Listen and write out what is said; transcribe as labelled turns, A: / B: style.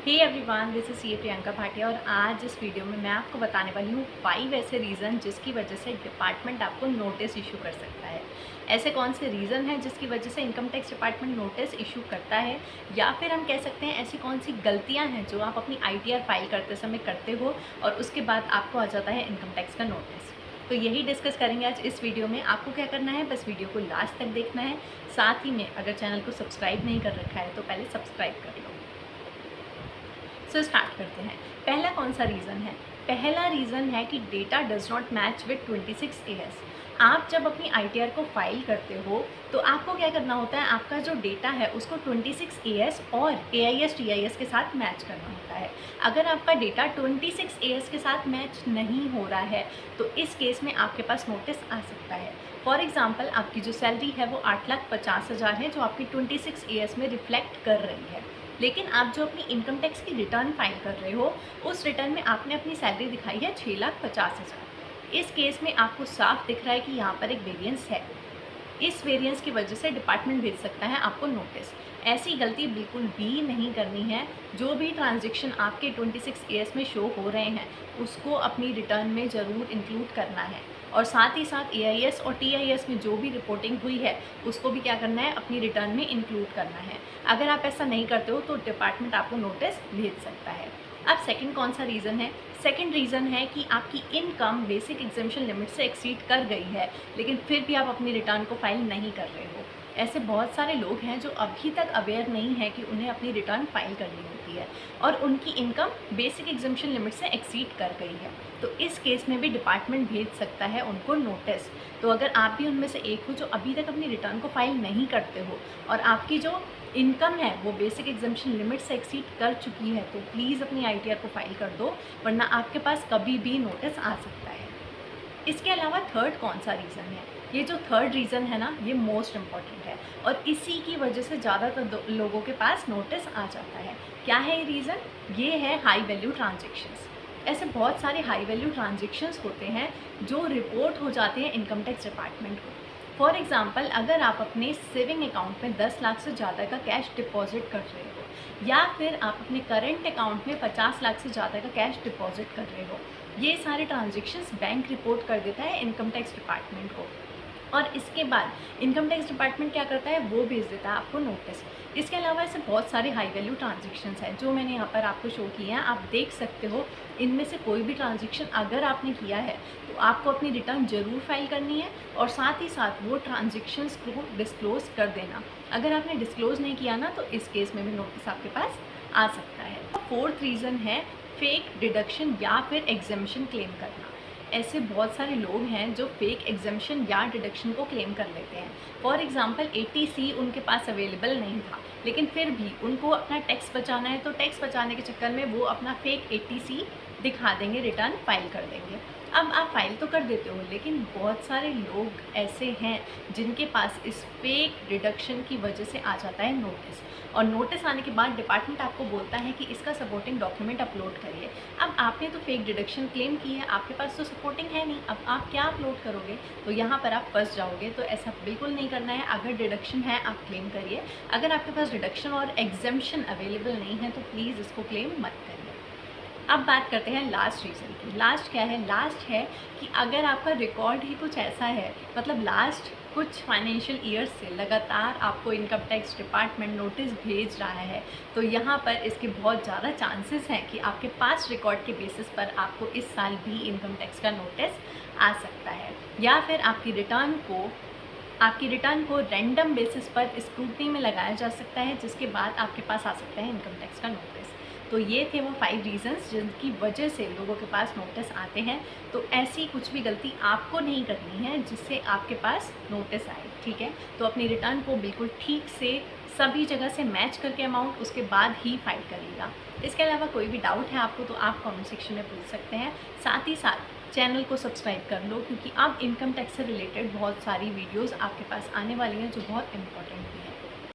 A: Hey everyone, this is C Priyanka Bhatia और आज इस वीडियो में मैं आपको बताने वाली हूँ 5 ऐसे रीज़न जिसकी वजह से डिपार्टमेंट आपको नोटिस इशू कर सकता है। ऐसे कौन से रीज़न हैं जिसकी वजह से income tax department notice issue करता है, या फिर हम कह सकते हैं ऐसी कौन सी गलतियाँ हैं जो आप अपनी ITR फाइल करते समय करते हो और उसके बाद आपको आ जाता है इनकम टैक्स का नोटिस। तो यही डिस्कस करेंगे आज इस वीडियो में। आपको क्या करना है, बस वीडियो को लास्ट तक देखना है। साथ ही में अगर चैनल को सब्सक्राइब नहीं कर रखा है तो पहले सब्सक्राइब कर लो। स्टार्ट करते हैं। पहला कौन सा रीज़न है? पहला रीज़न है कि data does not match with 26 AS। आप जब अपनी ITR को फाइल करते हो तो आपको क्या करना होता है, आपका जो डेटा है उसको 26 AS और AIS TIS के साथ मैच करना होता है। अगर आपका डेटा 26 AS के साथ मैच नहीं हो रहा है तो इस केस में आपके पास नोटिस आ सकता है। फॉर एग्ज़ाम्पल, आपकी जो सैलरी है वो 8,50,000 है जो आपकी 26 AS में रिफ्लेक्ट कर रही है, लेकिन आप जो अपनी इनकम टैक्स की रिटर्न फाइल कर रहे हो उस रिटर्न में आपने अपनी सैलरी दिखाई है 6,50,000। इस केस में आपको साफ दिख रहा है कि यहाँ पर एक वेरिएंस है। इस वेरिएंस की वजह से डिपार्टमेंट भेज सकता है आपको नोटिस। ऐसी गलती बिल्कुल भी नहीं करनी है। जो भी ट्रांजैक्शन आपके 26 AS में शो हो रहे हैं उसको अपनी रिटर्न में ज़रूर इंक्लूड करना है, और साथ ही साथ AIS और TIS में जो भी रिपोर्टिंग हुई है उसको भी क्या करना है, अपनी रिटर्न में इंक्लूड करना है। अगर आप ऐसा नहीं करते हो तो डिपार्टमेंट आपको नोटिस भेज सकता है। अब सेकंड कौन सा रीज़न है? सेकंड रीज़न है कि आपकी इनकम बेसिक एग्जम्पशन लिमिट से एक्सीड कर गई है, लेकिन फिर भी आप अपनी रिटर्न को फाइल नहीं कर रहे हो। ऐसे बहुत सारे लोग हैं जो अभी तक अवेयर नहीं है कि उन्हें अपनी रिटर्न फाइल करनी होती है और उनकी इनकम बेसिक एग्जम्पशन लिमिट से एक्सीड कर गई है। तो इस केस में भी डिपार्टमेंट भेज सकता है उनको नोटिस। तो अगर आप भी उनमें से एक हो जो अभी तक अपनी रिटर्न को फाइल नहीं करते हो और आपकी जो इनकम है वो बेसिक एग्जम्पशन लिमिट से एक्सीड कर चुकी है, तो प्लीज़ अपनी ITR को फाइल कर दो, वरना आपके पास कभी भी नोटिस आ सकता है। इसके अलावा थर्ड कौन सा रीज़न है? ये जो थर्ड रीज़न है ना, ये मोस्ट इम्पॉर्टेंट है और इसी की वजह से ज़्यादातर लोगों के पास नोटिस आ जाता है। क्या है ये रीज़न? ये है हाई वैल्यू ट्रांजेक्शन्स। ऐसे बहुत सारे हाई वैल्यू ट्रांजेक्शन्स होते हैं जो रिपोर्ट हो जाते हैं इनकम टैक्स डिपार्टमेंट को। फॉर एग्ज़ाम्पल, अगर आप अपने सेविंग अकाउंट में 10 लाख से ज़्यादा का कैश डिपॉजिट कर रहे हो, या फिर आप अपने करेंट अकाउंट में 50 लाख से ज़्यादा का कैश डिपॉजिट कर रहे हो, ये सारे ट्रांजेक्शन्स बैंक रिपोर्ट कर देता है इनकम टैक्स डिपार्टमेंट को, और इसके बाद इनकम टैक्स डिपार्टमेंट क्या करता है, वो भेज देता है आपको नोटिस। इसके अलावा ऐसे बहुत सारे हाई वैल्यू ट्रांजेक्शन्स हैं जो मैंने यहाँ पर आपको शो किए हैं, आप देख सकते हो। इनमें से कोई भी ट्रांजेक्शन अगर आपने किया है तो आपको अपनी रिटर्न ज़रूर फाइल करनी है और साथ ही साथ वो ट्रांजेक्शन्स को डिस्क्लोज़ कर देना। अगर आपने डिस्क्लोज़ नहीं किया ना तो इस केस में भी नोटिस आपके पास आ सकता है। फोर्थ रीज़न है फेक डिडक्शन या फिर एग्जम्पशन क्लेम करना। ऐसे बहुत सारे लोग हैं जो फेक एग्जम्पशन या डिडक्शन को क्लेम कर लेते हैं। फॉर एग्ज़ाम्पल, ATC उनके पास अवेलेबल नहीं था, लेकिन फिर भी उनको अपना टैक्स बचाना है, तो टैक्स बचाने के चक्कर में वो अपना फेक ATC दिखा देंगे, रिटर्न फाइल कर देंगे। अब आप फाइल तो कर देते हो, लेकिन बहुत सारे लोग ऐसे हैं जिनके पास इस फेक डिडक्शन की वजह से आ जाता है नोटिस, और नोटिस आने के बाद डिपार्टमेंट आपको बोलता है कि इसका सपोर्टिंग डॉक्यूमेंट अपलोड करिए। अब आपने तो फेक डिडक्शन क्लेम की है, आपके पास तो सपोर्टिंग है नहीं, अब आप क्या अपलोड करोगे? तो यहाँ पर आप फंस जाओगे। तो ऐसा बिल्कुल नहीं करना है। अगर डिडक्शन है आप क्लेम करिए, अगर आपके पास डिडक्शन और एग्जम्पशन अवेलेबल नहीं है तो प्लीज़ इसको क्लेम मत करिए। अब बात करते हैं लास्ट रीज़न की। लास्ट क्या है? लास्ट है कि अगर आपका रिकॉर्ड ही कुछ ऐसा है, मतलब लास्ट कुछ फाइनेंशियल ईयर्स से लगातार आपको इनकम टैक्स डिपार्टमेंट नोटिस भेज रहा है, तो यहाँ पर इसके बहुत ज़्यादा चांसेस हैं कि आपके पास रिकॉर्ड के बेसिस पर आपको इस साल भी इनकम टैक्स का नोटिस आ सकता है, या फिर आपकी रिटर्न को रैंडम बेसिस पर स्क्रूटनी में लगाया जा सकता है, जिसके बाद आपके पास आ सकता है इनकम टैक्स का नोटिस। तो ये थे वो 5 रीज़न्स जिनकी वजह से लोगों के पास नोटिस आते हैं। तो ऐसी कुछ भी गलती आपको नहीं करनी है जिससे आपके पास नोटिस आए, ठीक है? तो अपनी रिटर्न को बिल्कुल ठीक से सभी जगह से मैच करके अमाउंट उसके बाद ही फाइल करिएगा। इसके अलावा कोई भी डाउट है आपको तो आप कमेंट सेक्शन में पूछ सकते हैं। साथ ही साथ चैनल को सब्सक्राइब कर लो, क्योंकि अब इनकम टैक्स से रिलेटेड बहुत सारी वीडियोज़ आपके पास आने वाली हैं जो बहुत इंपॉर्टेंट हैं।